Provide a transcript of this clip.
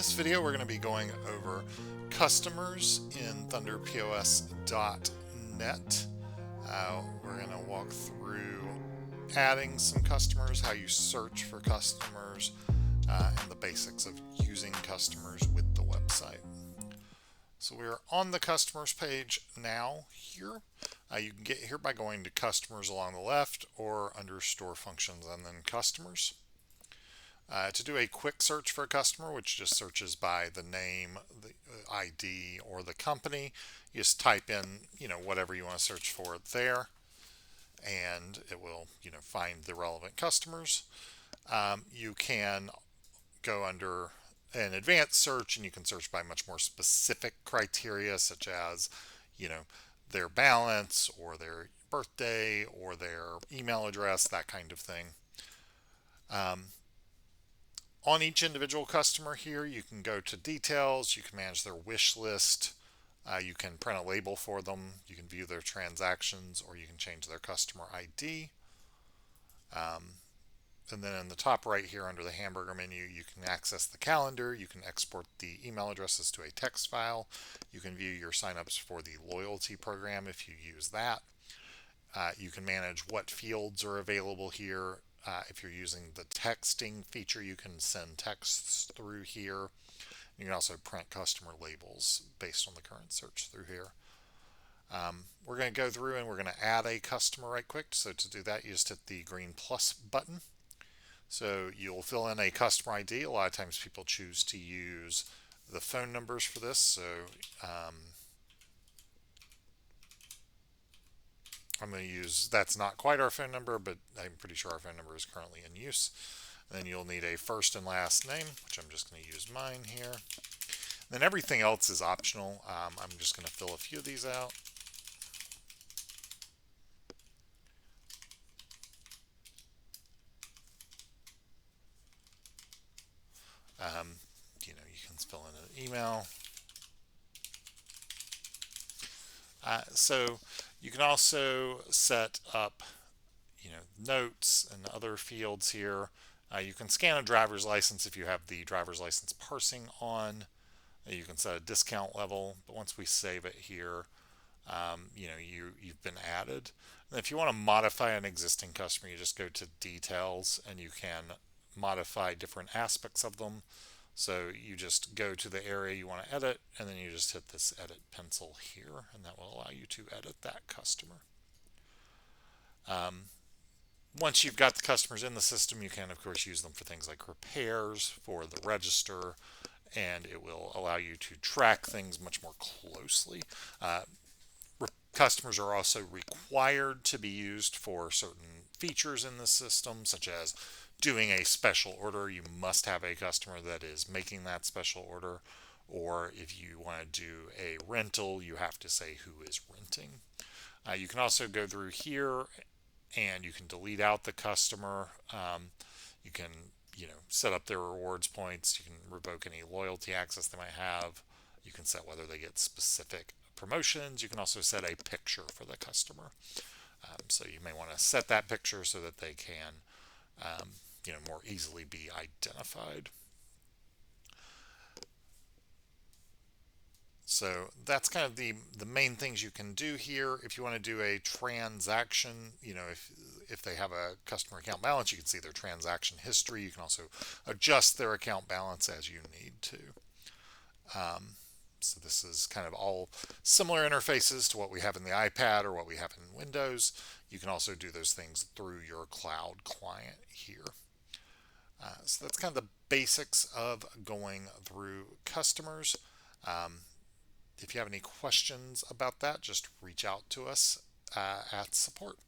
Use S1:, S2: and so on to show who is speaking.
S1: this video, we're going to be going over customers in ThunderPOS.net. We're going to walk through adding some customers, how you search for customers, and the basics of using customers with the website. So we're on the customers page now here. You can get here by going to customers along the left or under store functions and then customers. To do a quick search for a customer, which just searches by the name, the ID, or the company, you just type in, whatever you want to search for there, and it will, find the relevant customers. You can go under an advanced search, and you can search by much more specific criteria, such as, their balance, or their birthday, or their email address, that kind of thing. On each individual customer here, you can go to details, you can manage their wish list, you can print a label for them, you can view their transactions, or you can change their customer ID. And then in the top right here under the hamburger menu, you can access the calendar, you can export the email addresses to a text file, you can view your signups for the loyalty program if you use that. You can manage what fields are available here. If you're using the texting feature, you can send texts through here. You can also print customer labels based on the current search through here. We're going to go through and we're going to add a customer right quick. So to do that, you just hit the green plus button. So you'll fill in a customer ID. A lot of times people choose to use the phone numbers for this. So I'm going to use, that's not quite our phone number, but I'm pretty sure our phone number is currently in use. And then you'll need a first and last name, which I'm just going to use mine here. Then everything else is optional. I'm just going to fill a few of these out. You can fill in an email. So you can also set up, notes and other fields here. You can scan a driver's license if you have the driver's license parsing on. You can set a discount level, but once we save it here, you've been added. And if you want to modify an existing customer, you just go to details and you can modify different aspects of them. So you just go to the area you want to edit, and then you just hit this edit pencil here, and that will allow you to edit that customer. Once you've got the customers in the system, you can, of course, use them for things like repairs, for the register, and it will allow you to track things much more closely. Customers are also required to be used for certain features in the system, such as doing a special order. You must have a customer that is making that special order, or if you want to do a rental, you have to say who is renting. You can also go through here and you can delete out the customer. You can set up their rewards points. You can revoke any loyalty access they might have. You can set whether they get specific promotions. You can also set a picture for the customer. So you may want to set that picture so that they can more easily be identified. So that's kind of the main things you can do here. If you want to do a transaction, if they have a customer account balance, you can see their transaction history. You can also adjust their account balance as you need to. So this is kind of all similar interfaces to what we have in the iPad or what we have in Windows. You can also do those things through your cloud client here. So that's kind of the basics of going through customers. If you have any questions about that, just reach out to us at support.